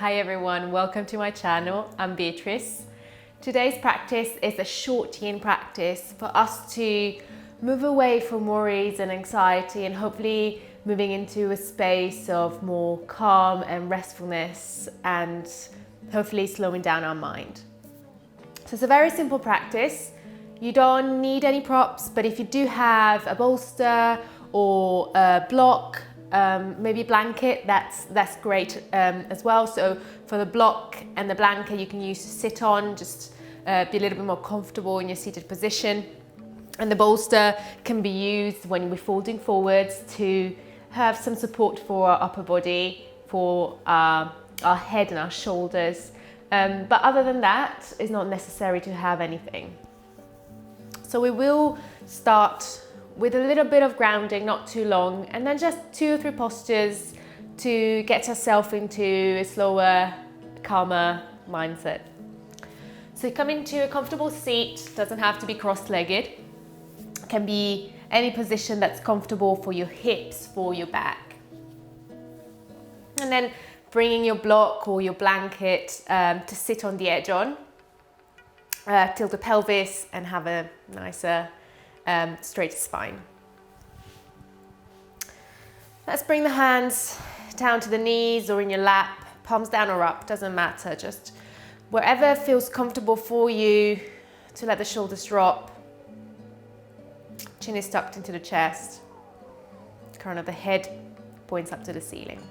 Hi everyone, welcome to my channel. I'm Beatrice. Today's practice is a short yin practice for us to move away from worries and anxiety and hopefully moving into a space of more calm and restfulness and hopefully slowing down our mind. So it's a very simple practice. You don't need any props, but if you do have a bolster or a block, maybe a blanket, that's great as well. So for the block and the blanket, you can use to sit on, just be a little bit more comfortable in your seated position. And the bolster can be used when we're folding forwards to have some support for our upper body, for our head and our shoulders. But other than that, it's not necessary to have anything. So we will start with a little bit of grounding, not too long, and then just 2 or 3 postures to get yourself into a slower, calmer mindset. So come into a comfortable seat, doesn't have to be cross-legged. It can be any position that's comfortable for your hips, for your back. And then bringing your block or your blanket to sit on the edge on. Tilt the pelvis and have a nicer straight spine. Let's bring the hands down to the knees or in your lap, palms down or up, doesn't matter, just wherever feels comfortable for you to let the shoulders drop. Chin is tucked into the chest, crown of the head points up to the ceiling.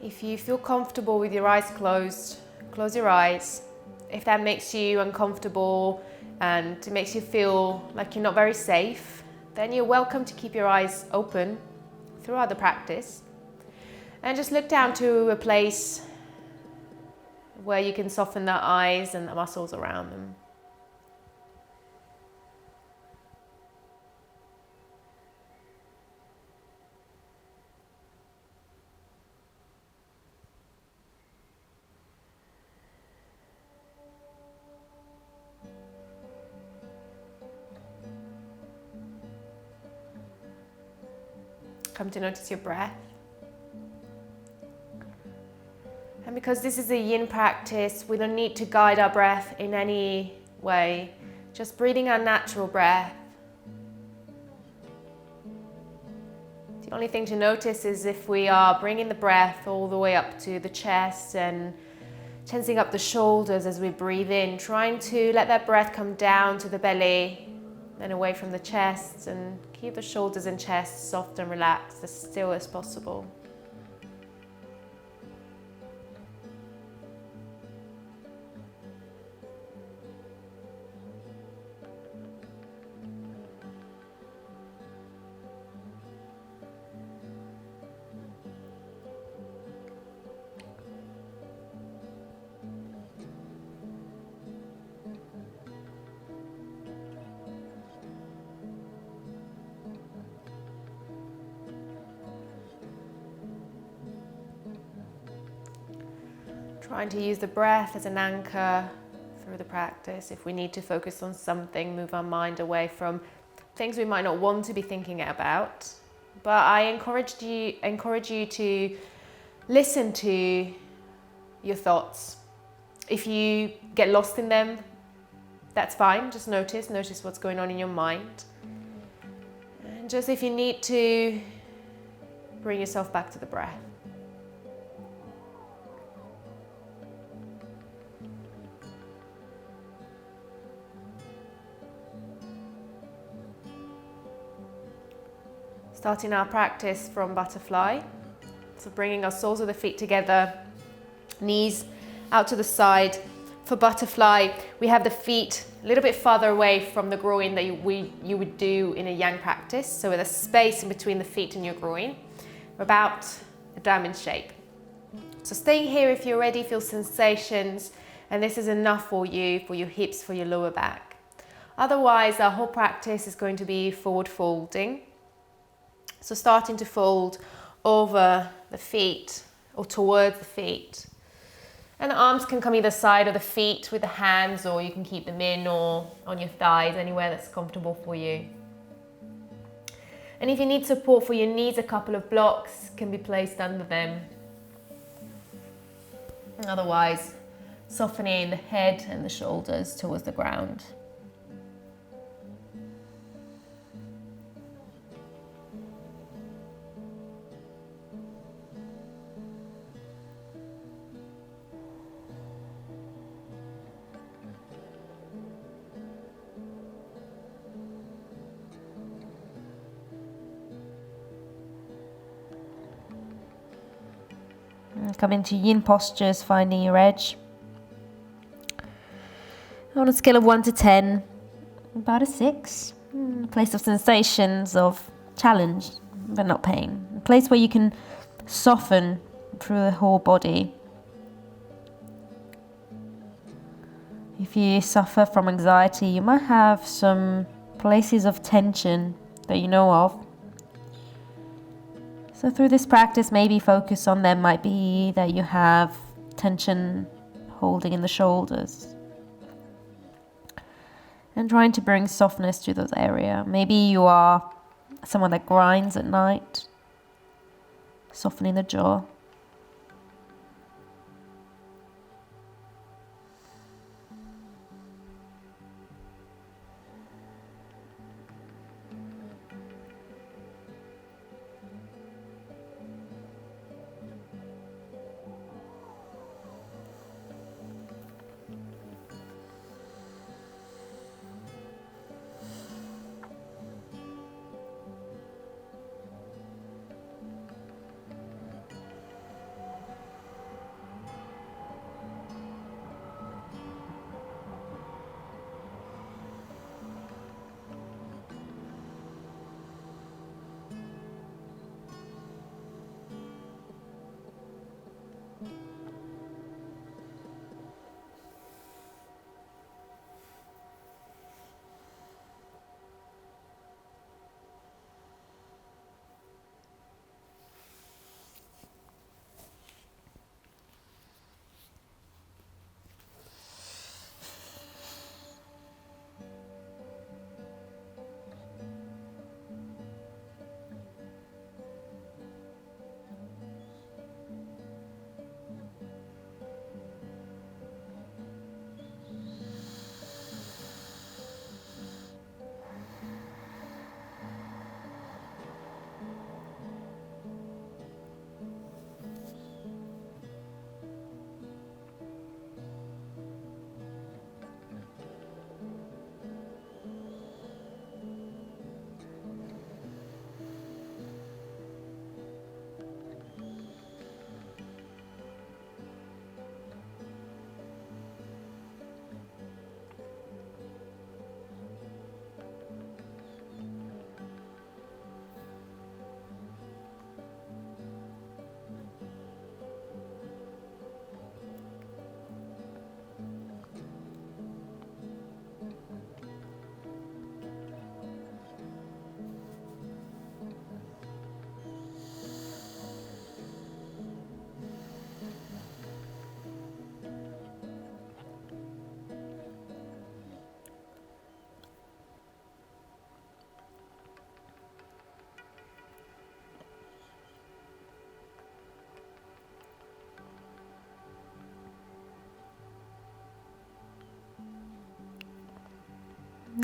If you feel comfortable with your eyes closed, close your eyes. If that makes you uncomfortable and it makes you feel like you're not very safe, then you're welcome to keep your eyes open throughout the practice. And just look down to a place where you can soften the eyes and the muscles around them. Come to notice your breath. And because this is a yin practice, we don't need to guide our breath in any way. Just breathing our natural breath. The only thing to notice is if we are bringing the breath all the way up to the chest and tensing up the shoulders as we breathe in, trying to let that breath come down to the belly and away from the chest, and keep the shoulders and chest soft and relaxed, as still as possible. Trying to use the breath as an anchor through the practice. If we need to focus on something, move our mind away from things we might not want to be thinking about. But I encourage you to listen to your thoughts. If you get lost in them, that's fine. Just notice what's going on in your mind. And just if you need to, bring yourself back to the breath. Starting our practice from butterfly. So bringing our soles of the feet together, knees out to the side. For butterfly, we have the feet a little bit farther away from the groin that you would do in a yang practice. So with a space in between the feet and your groin, about a diamond shape. So staying here if you're ready, feel sensations, and this is enough for you, for your hips, for your lower back. Otherwise, our whole practice is going to be forward folding. So starting to fold over the feet or towards the feet. And the arms can come either side of the feet with the hands, or you can keep them in or on your thighs, anywhere that's comfortable for you. And if you need support for your knees, a couple of blocks can be placed under them. Otherwise, softening the head and the shoulders towards the ground. Come into yin postures, finding your edge. On a scale of 1 to 10, about a 6. Place of sensations of challenge, but not pain. A place where you can soften through the whole body. If you suffer from anxiety, you might have some places of tension that you know of. So through this practice, maybe focus on them. Might be that you have tension holding in the shoulders. And trying to bring softness to those areas. Maybe you are someone that grinds at night. Softening the jaw.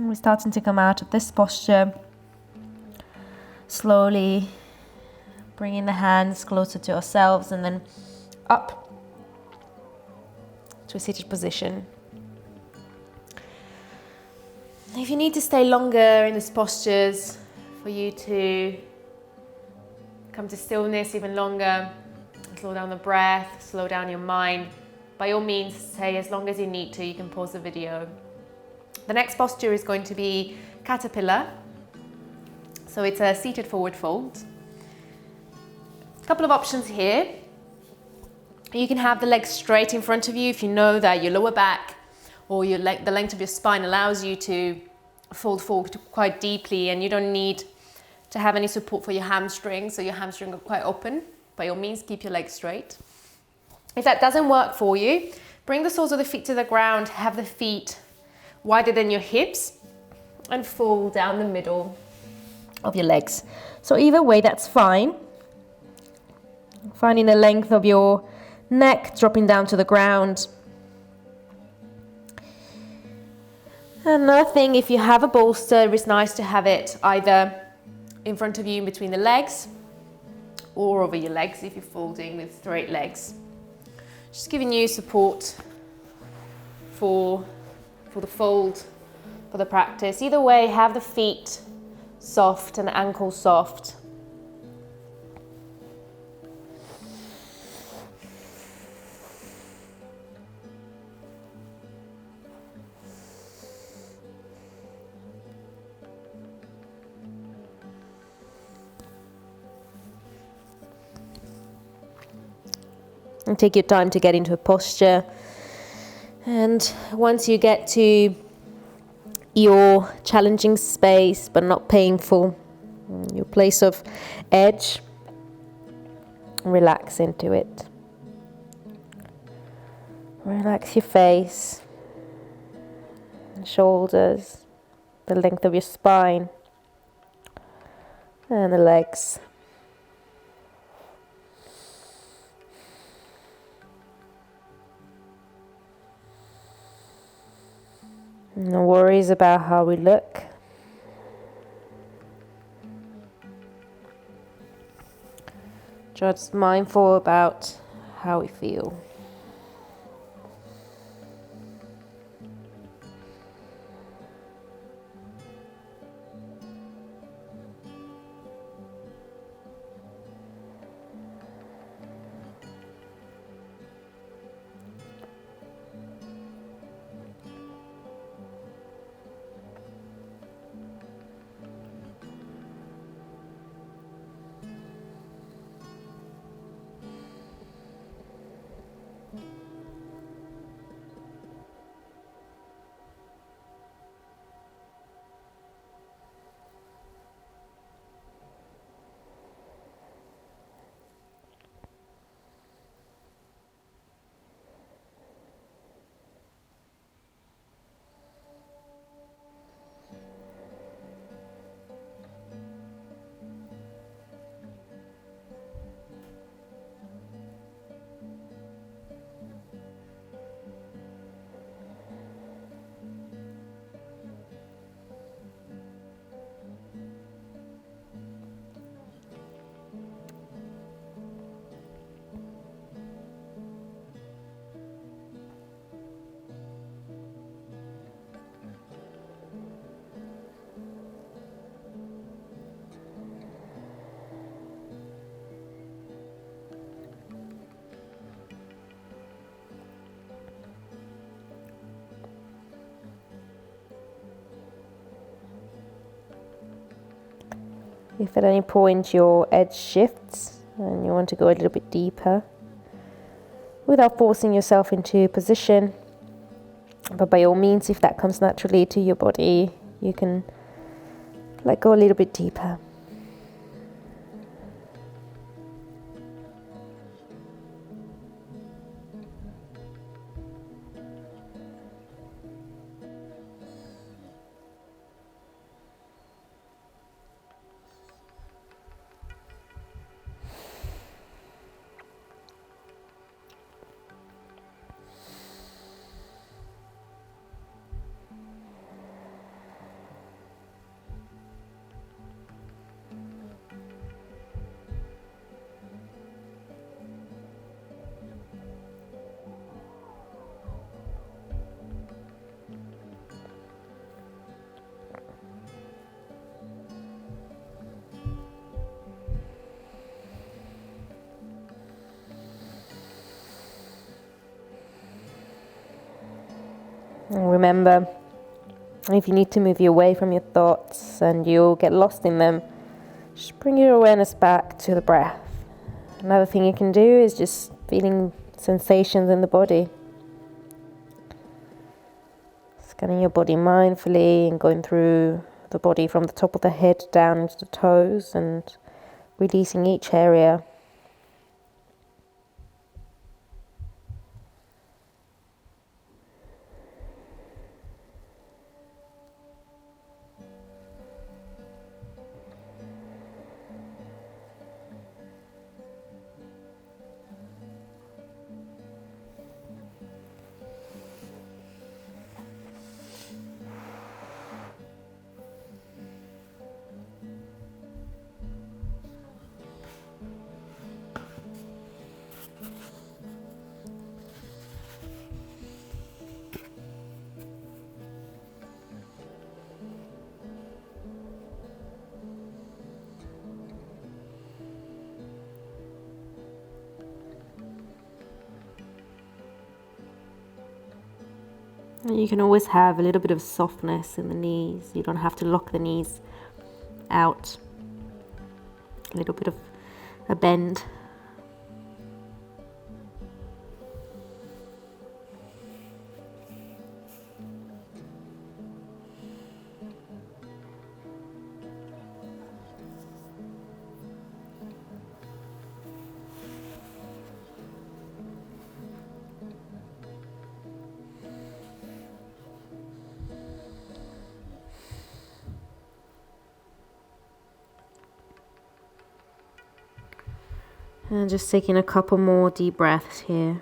We're starting to come out of this posture. Slowly bringing the hands closer to ourselves and then up to a seated position. If you need to stay longer in these postures, for you to come to stillness even longer, slow down the breath, slow down your mind, by all means stay as long as you need to. You can pause the video. The next posture is going to be caterpillar. So it's a seated forward fold. A couple of options here. You can have the legs straight in front of you if you know that your lower back or the length of your spine allows you to fold forward quite deeply, and you don't need to have any support for your hamstrings, so your hamstrings are quite open. By all means, keep your legs straight. If that doesn't work for you, bring the soles of the feet to the ground, have the feet wider than your hips, and fall down the middle of your legs. So either way, that's fine. Finding the length of your neck, dropping down to the ground. Another thing, if you have a bolster, it's nice to have it either in front of you in between the legs or over your legs if you're folding with straight legs. Just giving you support for the fold, for the practice. Either way, have the feet soft and ankles soft. And take your time to get into a posture. And once you get to your challenging space, but not painful, your place of edge, relax into it. Relax your face, shoulders, the length of your spine, and the legs. No worries about how we look. Just mindful about how we feel. If at any point your edge shifts and you want to go a little bit deeper, without forcing yourself into a position, but by all means, if that comes naturally to your body, you can let go a little bit deeper. And remember, if you need to move you away from your thoughts and you'll get lost in them, just bring your awareness back to the breath. Another thing you can do is just feeling sensations in the body. Scanning your body mindfully and going through the body from the top of the head down into the toes and releasing each area. And you can always have a little bit of softness in the knees. You don't have to lock the knees out. A little bit of a bend. And just taking a couple more deep breaths here.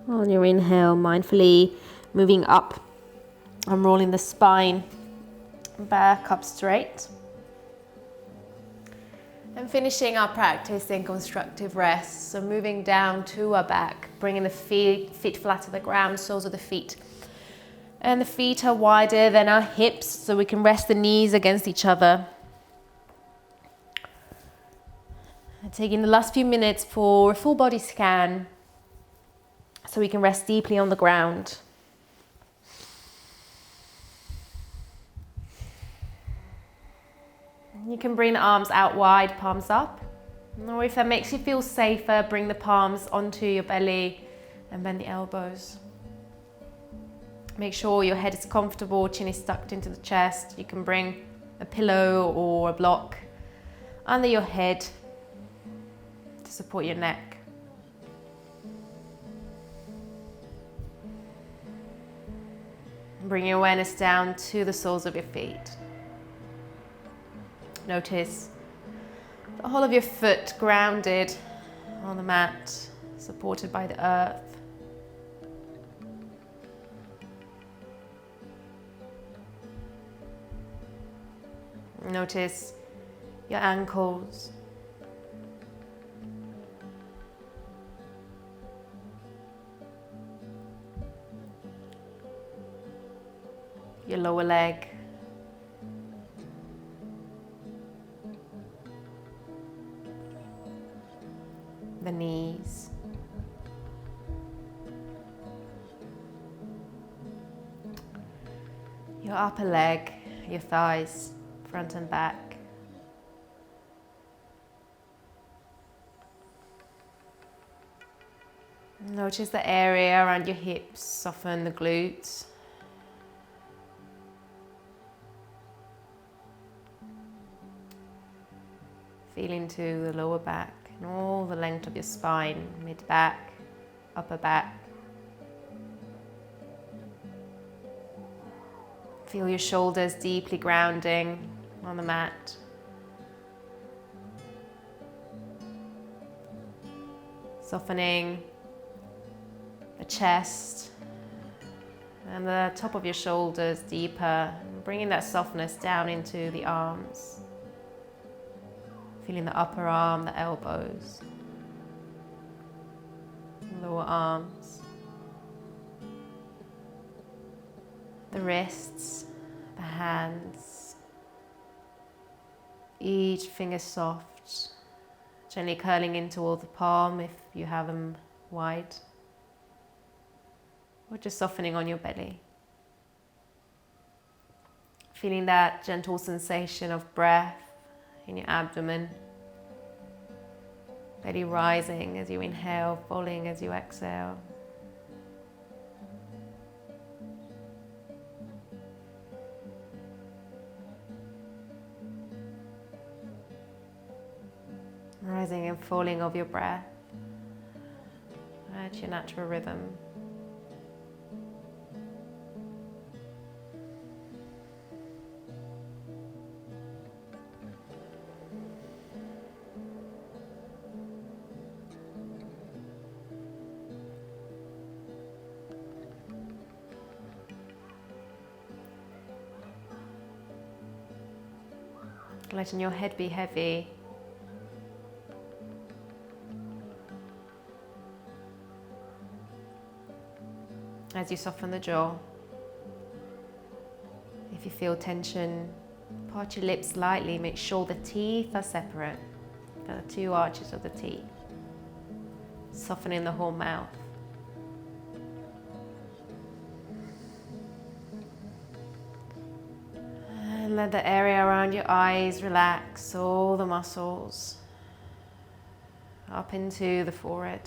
On your inhale, mindfully moving up and rolling the spine back up straight. And finishing our practice in constructive rest. So moving down to our back, bringing the feet flat to the ground, soles of the feet. And the feet are wider than our hips, so we can rest the knees against each other. And taking the last few minutes for a full body scan, so we can rest deeply on the ground. You can bring the arms out wide, palms up. Or if that makes you feel safer, bring the palms onto your belly and bend the elbows. Make sure your head is comfortable, chin is tucked into the chest. You can bring a pillow or a block under your head to support your neck. Bring your awareness down to the soles of your feet. Notice the whole of your foot grounded on the mat, supported by the earth. Notice your ankles. Your lower leg. The knees. Your upper leg, your thighs, front and back. Notice the area around your hips, soften the glutes. Feel into the lower back and all the length of your spine, mid-back, upper back. Feel your shoulders deeply grounding on the mat. Softening the chest and the top of your shoulders deeper, bringing that softness down into the arms. Feeling the upper arm, the elbows, lower arms, the wrists, the hands, each finger soft, gently curling in towards the palm if you have them wide, or just softening on your belly. Feeling that gentle sensation of breath in your abdomen, belly rising as you inhale, falling as you exhale. Rising and falling of your breath at your natural rhythm. letting your head be heavy. As you soften the jaw, if you feel tension, part your lips lightly, make sure the teeth are separate, the two arches of the teeth, softening the whole mouth. And let the area around your eyes relax, all the muscles, up into the forehead.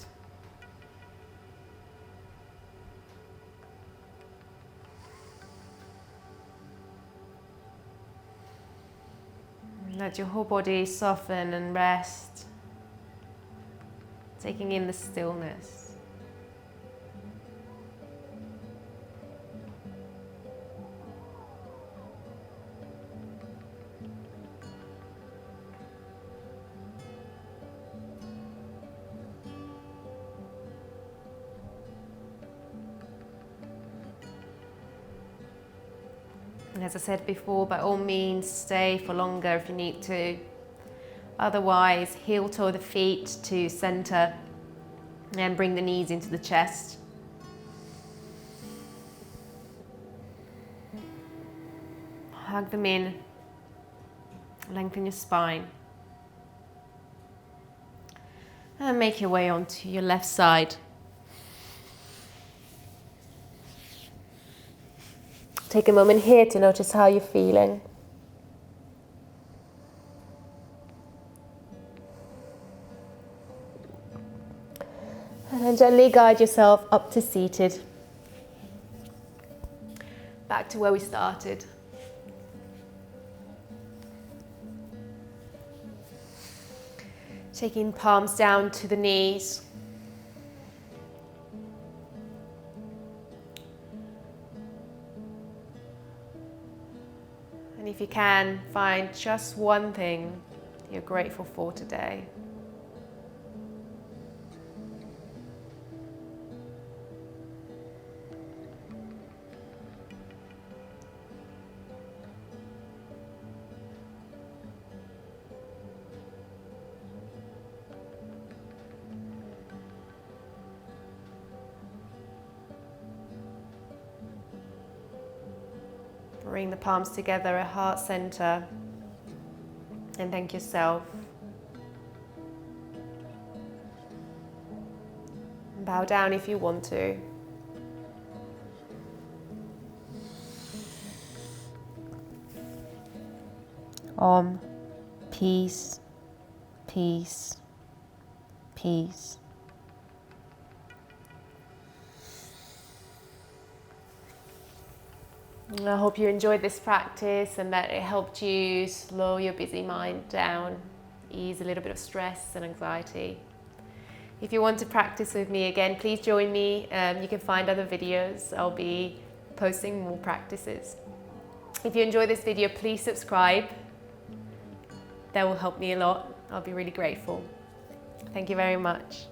Let your whole body soften and rest, taking in the stillness. And as I said before, by all means, stay for longer if you need to. Otherwise, heel toe the feet to center and bring the knees into the chest. Hug them in, lengthen your spine. And make your way onto your left side. Take a moment here to notice how you're feeling. And then gently guide yourself up to seated. Back to where we started. Taking palms down to the knees. And if you can, find just one thing you're grateful for today. Bring the palms together at heart center and thank yourself. Bow down if you want to. Om, peace, peace, peace. I hope you enjoyed this practice and that it helped you slow your busy mind down, ease a little bit of stress and anxiety. If you want to practice with me again, please join me. You can find other videos. I'll be posting more practices. If you enjoyed this video, please subscribe. That will help me a lot. I'll be really grateful. Thank you very much.